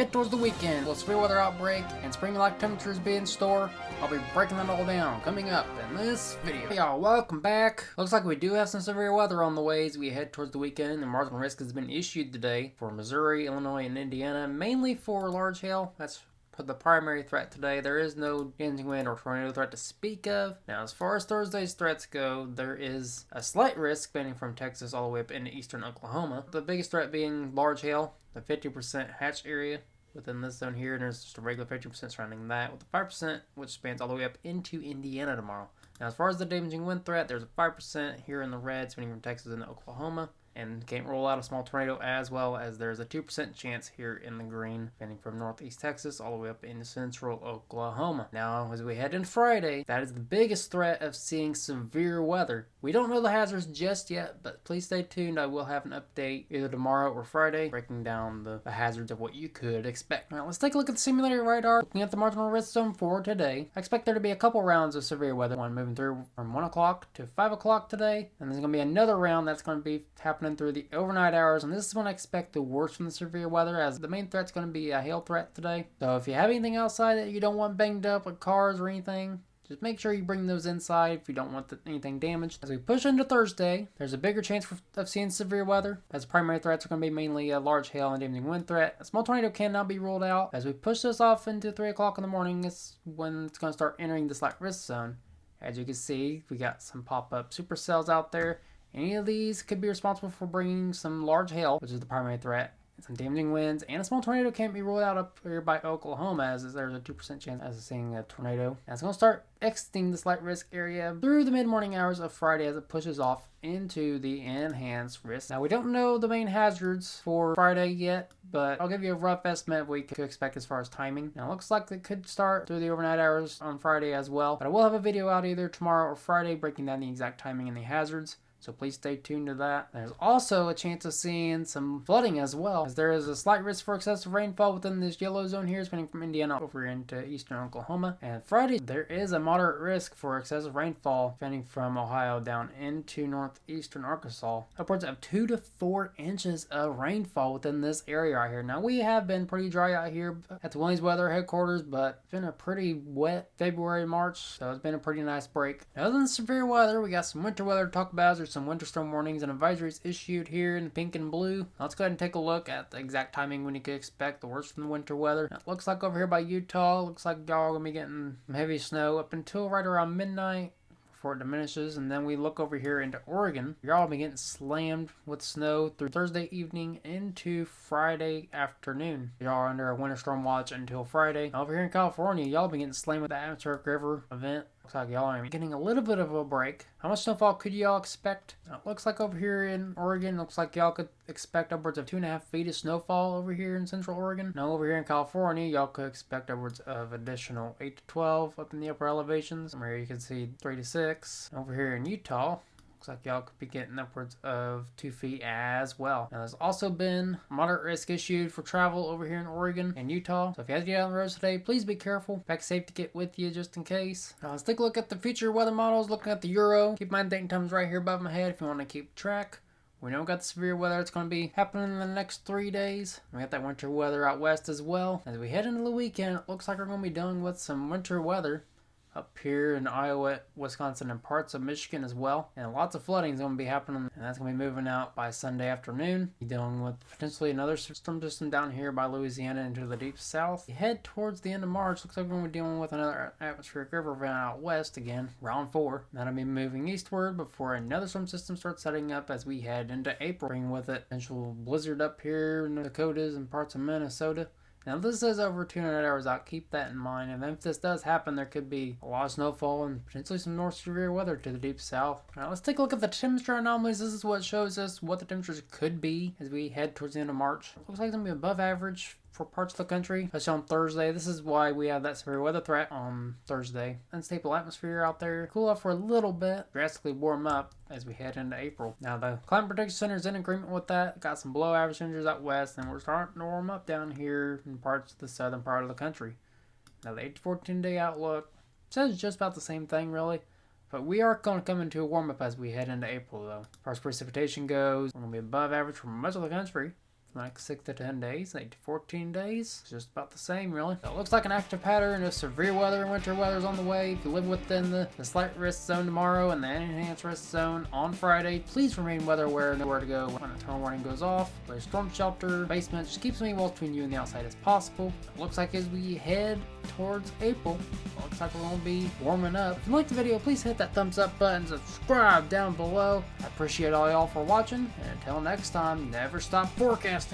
head towards the weekend, will severe weather outbreak and spring-like temperatures be in store? I'll be breaking that all down coming up in this video. Hey y'all, welcome back. Looks like we do have some severe weather on the way as we head towards the weekend. The marginal risk has been issued today for Missouri, Illinois, and Indiana, mainly for large hail. That's the primary threat today. There is no damaging wind or tornado threat to speak of. Now, as far as Thursday's threats go, there is a slight risk spanning from Texas all the way up into eastern Oklahoma. The biggest threat being large hail, the 50% hatch area within this zone here, and there's just a regular 50% surrounding that, with the 5% which spans all the way up into Indiana tomorrow. Now, as far as the damaging wind threat, there's a 5% here in the red, spanning from Texas into Oklahoma, and can't rule out a small tornado, as well as there's a 2% chance here in the green, spanning from northeast Texas all the way up into central Oklahoma. Now, as we head into Friday, that is the biggest threat of seeing severe weather. We don't know the hazards just yet, but please stay tuned. I will have an update either tomorrow or Friday, breaking down the hazards of what you could expect. Now, let's take a look at the simulated radar. Looking at the marginal risk zone for today, I expect there to be a couple rounds of severe weather. One moving through from 1 o'clock to 5 o'clock today, and there's going to be another round that's going to be happening through the overnight hours, and this is when I expect the worst from the severe weather, as the main threat's going to be a hail threat today. So if you have anything outside that you don't want banged up, like cars or anything, just make sure you bring those inside if you don't want anything damaged. As we push into Thursday, there's a bigger chance of seeing severe weather, as the primary threats are going to be mainly a large hail and damaging wind threat. A small tornado cannot be ruled out. As we push this off into 3 o'clock in the morning, it's when it's going to start entering the slight risk zone. As you can see, we got some pop-up supercells out there. Any of these could be responsible for bringing some large hail, which is the primary threat, some damaging winds, and a small tornado can't be ruled out up here by Oklahoma, as there's a 2% chance of seeing a tornado. And it's going to start exiting the slight risk area through the mid-morning hours of Friday as it pushes off into the enhanced risk. Now, we don't know the main hazards for Friday yet, but I'll give you a rough estimate of what you could expect as far as timing. Now, it looks like it could start through the overnight hours on Friday as well, but I will have a video out either tomorrow or Friday breaking down the exact timing and the hazards. So please stay tuned to that. There's also a chance of seeing some flooding as well, as there is a slight risk for excessive rainfall within this yellow zone here, spanning from Indiana over into eastern Oklahoma. And Friday, there is a moderate risk for excessive rainfall spanning from Ohio down into northeastern Arkansas. Upwards of 2 to 4 inches of rainfall within this area right here. Now, we have been pretty dry out here at the Willings Weather headquarters, but it's been a pretty wet February, March, so it's been a pretty nice break. Other than severe weather, we got some winter weather to talk about. There's some winter storm warnings and advisories issued here in pink and blue. Let's go ahead and take a look at the exact timing when you could expect the worst from the winter weather. Now, it looks like over here by Utah, looks like y'all are going to be getting some heavy snow up until right around midnight before it diminishes. And then we look over here into Oregon. Y'all will be getting slammed with snow through Thursday evening into Friday afternoon. Y'all are under a winter storm watch until Friday. Now, over here in California, y'all will be getting slammed with the atmospheric river event. Looks like y'all are getting a little bit of a break. How much snowfall could y'all expect? Now, it looks like over here in Oregon, looks like y'all could expect upwards of 2.5 feet of snowfall over here in central Oregon. Now, over here in California, y'all could expect upwards of additional 8 to 12 up in the upper elevations. Where you can see 3 to 6. Over here in Utah, looks like y'all could be getting upwards of 2 feet as well. Now, there's also been moderate risk issued for travel over here in Oregon and Utah. So if you have to get out on the roads today, please be careful. Pack safe to get with you just in case. Now, let's take a look at the future weather models, looking at the Euro. Keep in mind, date and times right here above my head if you want to keep track. We know we got the severe weather that's going to be happening in the next 3 days. We got that winter weather out west as well. As we head into the weekend, it looks like we're going to be dealing with some winter weather up here in Iowa, Wisconsin, and parts of Michigan as well. And lots of flooding is going to be happening, and that's going to be moving out by Sunday afternoon. We're dealing with potentially another storm system down here by Louisiana into the deep south. We head towards the end of March. Looks like we're going to be dealing with another atmospheric river event out west again, round 4. That'll be moving eastward before another storm system starts setting up as we head into April, bringing with it potential blizzard up here in the Dakotas and parts of Minnesota. Now, this is over 200 hours out. Keep that in mind. And if this does happen, there could be a lot of snowfall and potentially some north severe weather to the deep south. Now, let's take a look at the temperature anomalies. This is what shows us what the temperatures could be as we head towards the end of March. Looks like it's going to be above average for parts of the country, especially on Thursday. This is why we have that severe weather threat on Thursday. Unstable atmosphere out there. Cool off for a little bit, drastically warm up as we head into April. Now, the Climate Protection Center is in agreement with that. Got some below average temperatures out west, and we're starting to warm up down here in parts of the southern part of the country. Now, the 8 to 14 day outlook says just about the same thing, really. But we are going to come into a warm up as we head into April, though. As far as precipitation goes, we're going to be above average for much of the country. for the next 6 to 10 days, 8 to 14 days. It's just about the same, really. So it looks like an active pattern of severe weather and winter weather is on the way. If you live within the slight risk zone tomorrow and the enhanced risk zone on Friday, please remain weather aware, know where to go when the turn warning goes off. Play storm shelter, basement, just keep as many walls between you and the outside as possible. It looks like as we head towards April, it looks like we're going to be warming up. If you liked the video, please hit that thumbs up button, subscribe down below. I appreciate all y'all for watching, and until next time, never stop forecasting.